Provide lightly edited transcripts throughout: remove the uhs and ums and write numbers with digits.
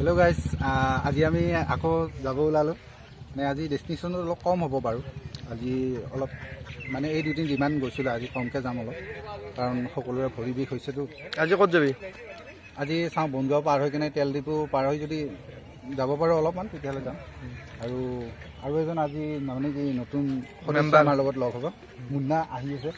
Hello' guys, আজি আমি আকৌ যাব ওলালোঁ। মানে আজি ডেষ্টিনেশ্যন অলপ কম হ'ব বাৰু। আজি অলপ মানে এই দুদিন যিমান গৈছিলোঁ আজি কমকৈ যাম অলপ, কাৰণ সকলোৰে ভৰি বিষ হৈছেতো। আজি ক'ত যাবি? আজি চাওঁ বনগাঁও পাৰ হৈ কিনে তেল ডিপু পাৰ হৈ যদি যাব পাৰোঁ অলপমান তেতিয়াহ'লে যাম। আৰু এজন আজি মানে কি নতুন সদস্য আমাৰ লগত লগ হ'ব, মুন্না আহি আছে।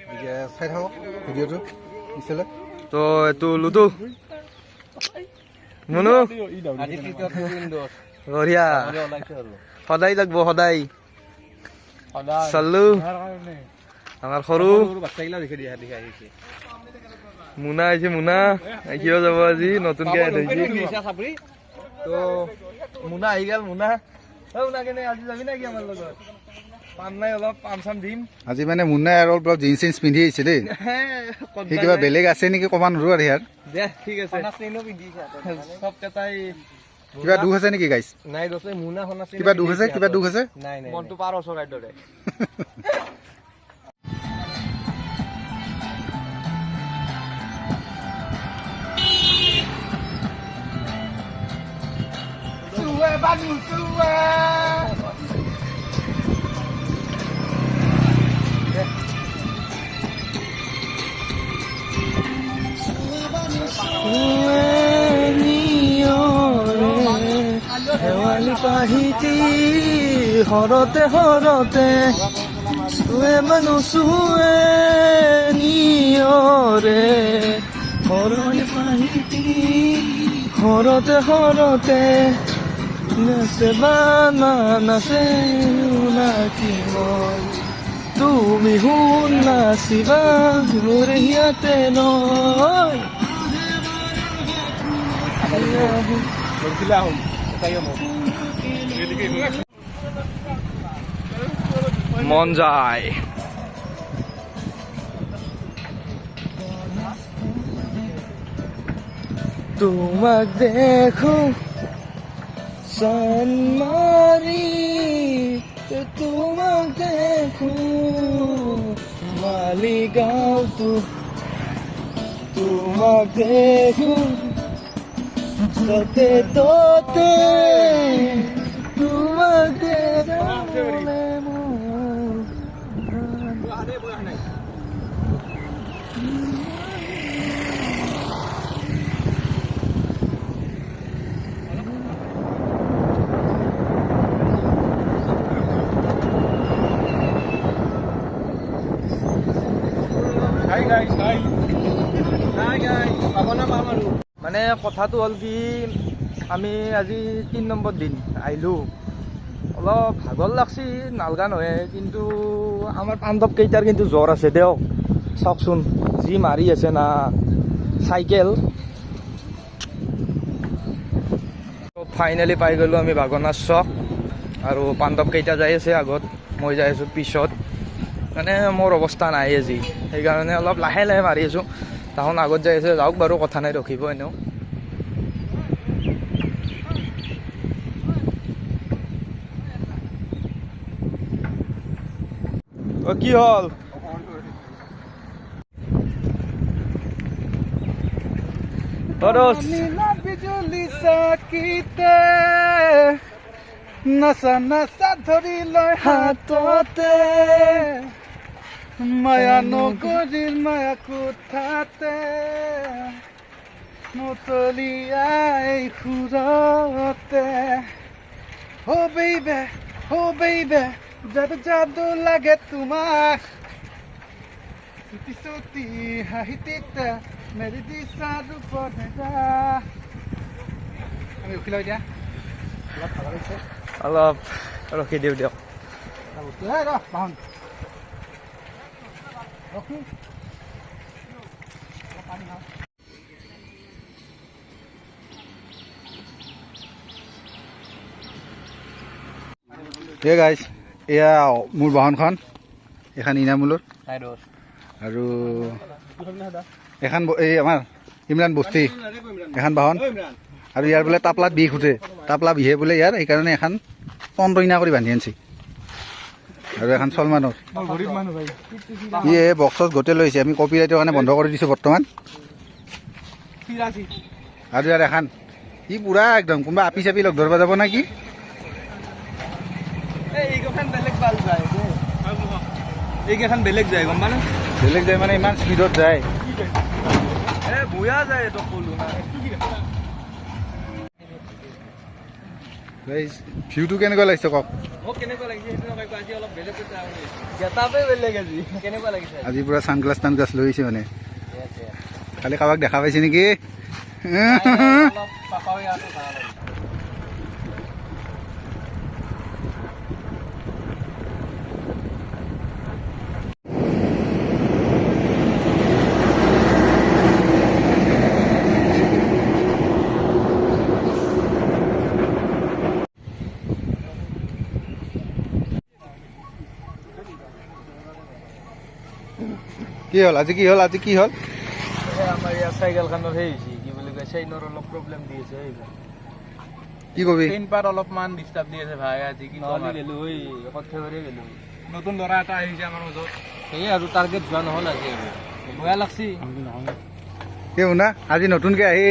গতিকে চাই থাকক ভিডিঅ'টো পিছলৈ। তো এইটো লুডু মুনু বঢ়িয়া, সদায় লাগব সদায়। চালো আমাৰ সৰু মুনা আহিছে, মুনা কিয় যাব আজি নতুনকে তো মুনা আহি গেল। মুনা মুনা কেনে আজি যাবি নাকি আমাৰ লগত? পাম নাই অলপ পাম চাম দিম আজি। মানে মুন্নাই আৰু অলপ জিন্স চিন্স পিন্ধি আহিছে দেই। সি কিবা বেলেগ আছে নেকি ক'ব নোৱাৰো আৰু ইয়াৰ। ঠিক আছে, চব কেইটাই কিবা দুখ আছে নেকি গাইছ? নাই দোষ মুনা হনা কিবা দুখ আছে, কিবা দুখ আছে। নাই নাই মনটো পাৰ চৰাইৰ দৰে। শেৱালি পাহিতি হৰতে হৰতে চুৱে মানুহ চুৱে নিয়ৰে হৰলি পাহিতি হৰতে হৰতে নাচে বানা নাচে নাকি মই তুমি শুন নাচিবা মোৰ ইয়াতে নয় মন যায়। তোমাক দেখো চান মাৰি, তোমাক দেখো মালিগাঁওতো, তোমাক দেখো ততে ততে, তোমাক দেখলে মানে কথাটো হ'ল কি, আমি আজি ৩ নম্বৰ দিন আহিলোঁ। অলপ ভাগৰ লাগছি নালগা নহয়, কিন্তু আমাৰ পাণ্ডৱ কেইটাৰ কিন্তু জ্বৰ আছে দিয়ক। চাওকচোন যি মাৰি আছে না চাইকেল। ফাইনেলি পাই গ'লোঁ আমি বাগনাৰ চক, আৰু পাণ্ডৱ কেইটা যাই আছে আগত, মই যাই আছোঁ পিছত। মানে মোৰ অৱস্থা নাই আজি, সেইকাৰণে অলপ লাহে লাহে মাৰি আছোঁ। তাহোন আগত যাই আছে, যাওক বাৰু, কথা নাই, ৰখিব এনেও। কি হ'ল? বিজুলী চাকিতে নাচা নাচা ধৰি লৈ হাততে, মায়া নগৰীৰ মায়া কোঠাতে নতলিয়াই সুৰতে। Oh baby, যাদু যাদু লাগে তোমাক, চুটি চুটি হাঁহিতে মেৰি দিছা ৰূপত যা। আমি উঠি লওঁ এতিয়া, অলপ ভাগৰ লাগিছে, অলপ ৰখি দিওঁ দিয়ক। গাইজ, এয়া মোৰ বাহনখন, এখন ইনামুলৰ, আৰু এখন এই আমাৰ ইমৰান বস্তি এখন বাহন। আৰু ইয়াৰ বোলে তাপলাত বিষ উঠে, তাপলা বিহে বোলে ইয়াৰ, সেইকাৰণে এখন তন্তইনা কৰি বান্ধি আনছি। আৰু এখন চলমানৰ, ইয়ে বক্স চক্স গোটেই লৈছে। আমি কপি ৰাইটৰ কাৰণে বন্ধ কৰি দিছোঁ বৰ্তমান। আৰু ইয়াৰ এখন ই পুৰা একদম কোনোবা আপি চাপি লগ ধৰিব যাব না কি এইকেইখন বেলেগ ভাল যায় এইকেইখন বেলেগ যায় গম পানে বেলেগ যায় মানে ইমান স্পীডত যায় বয়া যায় এইটো ক'লো না ভিউটো কেনেকুৱা লাগিছে কওক মোক কেনেকুৱা লাগিছে সেইটো নকয় আজি অলপ বেলেগ গেটাপে বেলেগ আজি কেনেকুৱা লাগিছে আজি পুৰা ছানগ্লাছ টানগ্লাছ লৈ আহিছে মানে খালি কাৰোবাক দেখা পাইছে নেকি অলপ পাপাই আছে ভাল কি হ'ল আজি কি হ'ল আমাৰ ইয়াৰ চাইকেলখনৰ সেই হৈছে কি বুলি কয় চেইনৰ অলপ প্ৰব্লেম দি আছে কি কবি চেইন পাত অলপমান ডিষ্টাৰ্ব দি আছে ভাই আজি কিন্তু আমি গেলো এই সৰ্থেবাৰী গেলো নতুন ল'ৰা এটা আহিছে আমাৰ মাজত সেয়ে আৰু টাৰ্গেট যোৱা নহ'ল আজি আৰু বেয়া লাগছি কি শুনা আজি নতুনকৈ আহি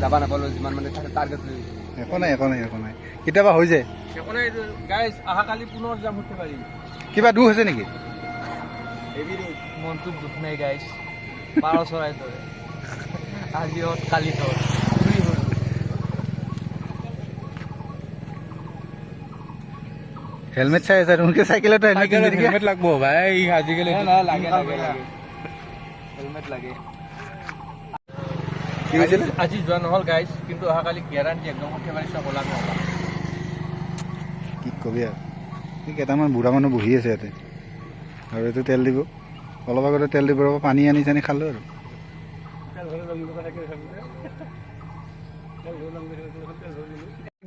যাব নাপালো যিমান মানে টাৰ্গেট লৈ একো নাই কেতিয়াবা হৈ যায় একো নাই গাইজ অহাকালি পুনৰ যাম সৰ্থেবাৰী কিবা দুখ হৈছে নেকি মনটো দুখ নাই গাইজ পাৰ চৰাই ধৰে আজি হত কালি ধৰ হেলমেট চাই আছে তোমালোকে চাইকেলতো হেলমেট লাগব ভাই আজিকালি লাগে হেলমেট লাগে কি হৈছিলে আজি যোৱা নহ'ল গাইজ কিন্তু অহাকালি গেৰাণ্টি একদম সৰ্থেবাৰী চব ওলা নহ'ল কি কবি আৰু কেইটামান বুঢ়া মানুহ বহি আছে ইয়াতে আৰু এইটো তেল দিব অলপ আগতে তেল দিব পানী আনি চানি খালোঁ আৰু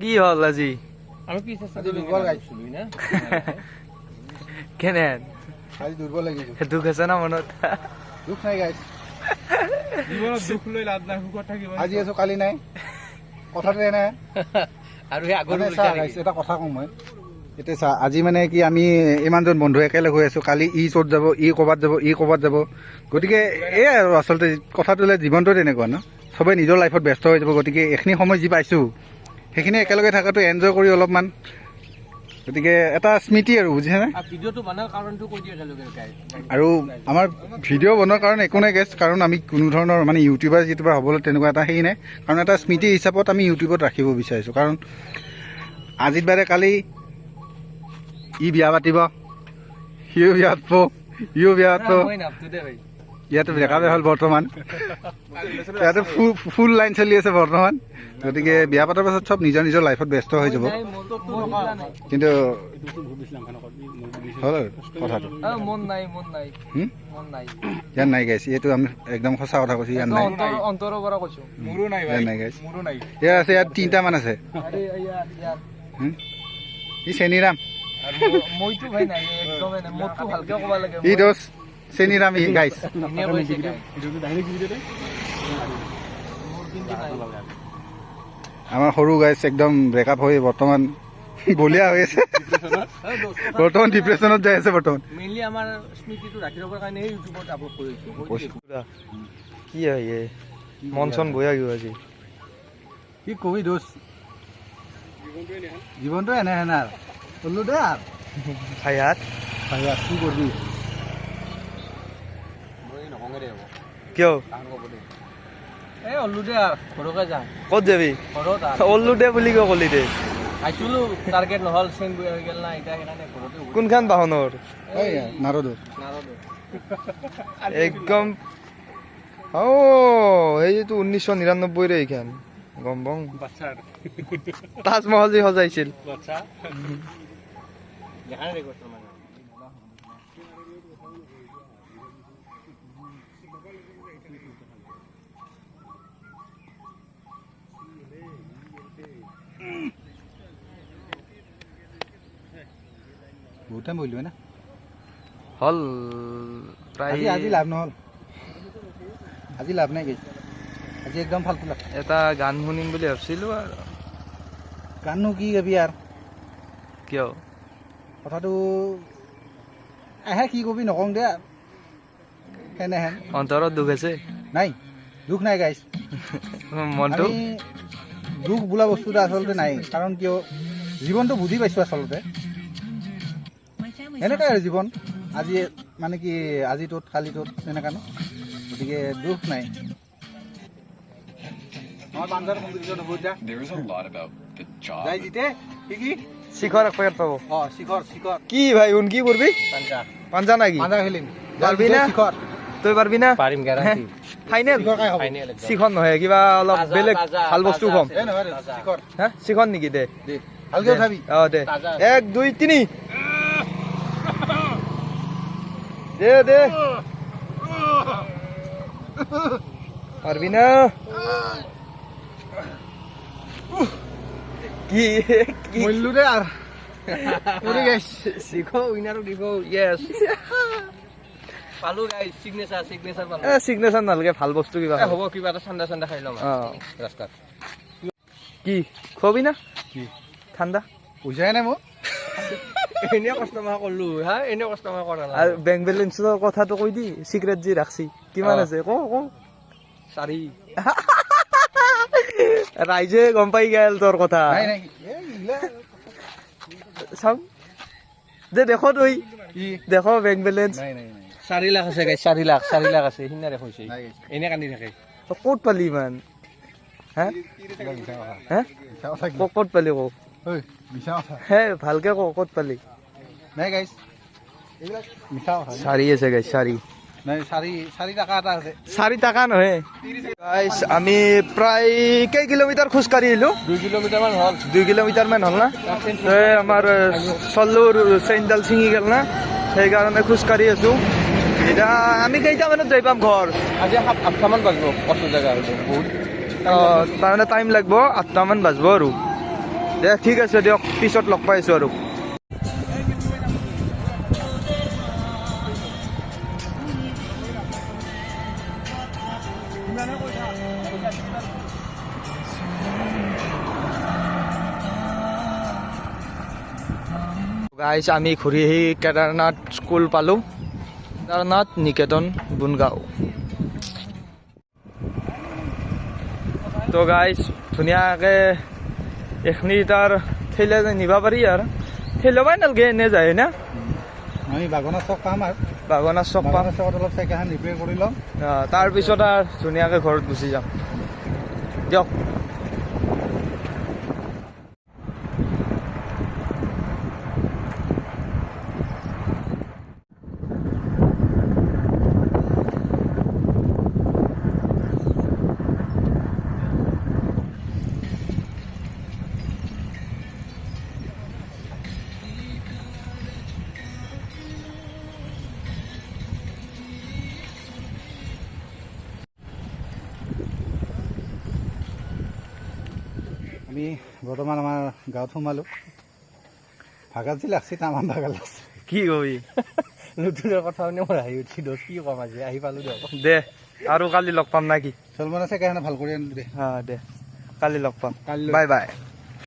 কি হ'ল আজি কেনে আজি দুৰ্বল লাগিছে দুখ আছে না মনত দুখ নাই গাইছ দুখ লৈ লাভ নাই সুখত থাকিব আজি আছো কালি নাই কথাটো এনে আৰু সেই আগৰ এটা কথা কওঁ মই এতিয়া চা আজি মানে কি আমি ইমানজন বন্ধু একেলগ হৈ আছো কালি ই চ'ত যাব ই ক'ৰবাত যাব গতিকে এই আৰু আচলতে কথাটো হ'লে জীৱনটো তেনেকুৱা ন চবেই নিজৰ লাইফত ব্যস্ত হৈ যাব গতিকে এইখিনি সময় যি পাইছোঁ সেইখিনি একেলগে থকাটো এনজয় কৰি অলপমান গতিকে এটা স্মৃতি আৰু বুজিছেনে আৰু আমাৰ ভিডিঅ' বনোৱাৰ কাৰণে একো নাই গেছ কাৰণ আমি কোনো ধৰণৰ মানে ইউটিউবাৰ যিটোবাৰ হ'বলৈ তেনেকুৱা এটা হেৰি নাই কাৰণ এটা স্মৃতি হিচাপত আমি ইউটিউবত ৰাখিব বিচাৰিছোঁ কাৰণ আজিৰ বাৰে কালি ই বিয়া পাতিব সিও বিয়া পাতিব ইও বিয়া পাতিব ইয়াতে ব্ৰেকআপে হ'ল বৰ্তমান ইয়াতে ফুল লাইন চলি আছে বৰ্তমান গতিকে বিয়া পতাৰ পাছত চব নিজৰ নিজৰ লাইফত ব্যস্ত হৈ যাব কিন্তু হ'ল আৰু কথাটো ইয়াত নাই গাইছে এইটো আমি একদম সঁচা কথা কৈছোঁ ইয়াত নাই ইয়াত নাই গাইছে ইয়াত আছে ইয়াত 3টা মান আছে ই চেনিৰাম ই দোষ চেনিৰাম ই গাইছ আমাৰ সৰু গাইছ একদম ব্ৰেকআপ হৈ বৰ্তমান বলিয়া হৈ আছে বৰ্তমান ডিপ্ৰেশ্যনত যাই আছে বৰ্তমান কি হয় মন চন বয়া গৈ আজি কি কবি দোষ জীৱনটো এনেহেন আৰু ক'লো দে আৰু খাইহাত কি কৰিবি কিয় ক'ত যাবি অল্লু দে বুলি কিয় ক'লি দে কোনখন বাহনৰ নাৰদৰ একদম এইটো 1999 এইখান গম পাওঁ তাজমহল যি সজাইছিল বহুত টাইম বহিলোঁ না হল প্ৰায় আজি লাভ নহ'ল আজি লাভ নাই গৈছে আজি একদম ফাল্টু লাভ এটা গান শুনিম বুলি ভাবিছিলোঁ আৰু গাননো কি গাবি আৰু কিয় কথাটো আহে কি কবি নকওঁ দে সেনেহেন অন্তৰত দুখ আছে নাই দুখ নাই গাইছ মনটো আমি দুখ বোলা বস্তু এটা আচলতে নাই, কাৰণ কিয় জীৱনটো বুজি পাইছোঁ আচলতে এনেকুৱাই আৰু জীৱন। আজি মানে কি আজিটোত কালিটোত তেনেকুৱা ন, গতিকে দুখ নাই। শিখর একবার পাবো শিখর শিখর কি ভাই উনকি পড়বি পাঞ্জা নাকি পাঞ্জা খেলিম পারবি না শিখর তুই পারবি না পাৰিম গ্যাৰান্টি ফাইনেল শিখৰ খাই খাব শিখন নহয় কিবা অলপ বেলেগ ভাল বস্তু কম এই নহয় শিখৰ হা শিখন নেকি দে দে ভালকে উঠাবি দে 1 2 3 দে দে পারবি না কি কি মইলু দে আর ওরে গাইস শিখো উইনারক দিব ইয়েস পালো গাইস সিগনেচার পালো সিগনেচার নালগে ভাল বস্তু কিবা হ'ব কিবা এটা ঠাণ্ডা ঠাণ্ডা খাই লম ৰাস্তাত কি খবি না কি ঠাণ্ডা পইচাই নাই মোৰ এনে কাস্টমাৰ কৰলো হা এনে কাস্টমাৰ কৰা না আৰু বেংক বেলেন্সৰ কথাটো কৈ দি সিক্ৰেট যি ৰাখছি কিমান আছে ক 4 ৰাইজে গম পাই গেল তোৰ কথা নাই নাই এই ইলা চাম দে দেখো তুই কি দেখো বেংক বেলেন্স নাই নাই নাই 4 লাখ আছে গাইস 4 লাখ আছে হিনাৰে কৈছে নাই গাইস এনে কান্দি থাকে ক'ত পালি ইমান হা মিছা কথা হা মিছা কথা কি ক'ত পালি ক ঐ মিছা কথা হে ভালকে ক ক'ত পালি নাই গাইস এইবিলাক মিছা কথা চাৰি আছে গাইছ চাৰি নাই 4 টাকা এটা আছে 4 টাকা নহয় গাইছ আমি প্ৰায় কেই কিলোমিটাৰ খোজ কাঢ়ি আহিলো 2 কিলোমিটাৰ মান হ'ল 2 কিলোমিটাৰ মান হ'ল না আমাৰ চল্লুৰ চেইনডাল ছিঙি গেল না সেইকাৰণে খোজ কাঢ়ি আছো এতিয়া আমি কেইটামানত যাই পাম ঘৰ আজি 8টা মান বাজিব কষ্ট জায়গা হইছে বহুত তাৰমানে টাইম লাগিব 8টা মান বাজিব আৰু দে ঠিক আছে দিয়ক পিছত লগ পাইছোঁ আৰু গাইছ আমি ঘূৰি আহি কেদাৰনাথ স্কুল পালোঁ কেদাৰনাথ নিকেতন বুনগাঁও তো গাইছ ধুনীয়াকৈ এইখিনি তাৰ ঠেলে নিব পাৰি আৰু ঠেলাবই নালাগে এনে যায় না আমি বাগনা চক পাম আৰু বাগনা চক পাম বাগনা চকত অলপ চাইকেলখন ৰিপেয়াৰ কৰি ল'ম তাৰপিছত আৰু ধুনীয়াকৈ ঘৰত গুচি যাম দিয়ক আমি বৰ্তমান আমাৰ গাঁৱত সোমালোঁ ভাগাত যি লাগছে তামান ভাগাত লাগছে কি কবি নতুনৰ কথা শুনি মোৰ হাঁহি উঠি দোষ কি কম আজি আহি পালোঁ দিয়ক দে আৰু কালি লগ পাম না কি চলমান আছে কেনে ভাল কৰি আনিলোঁ দে দে কালি লগ পাম কালি বাই বাই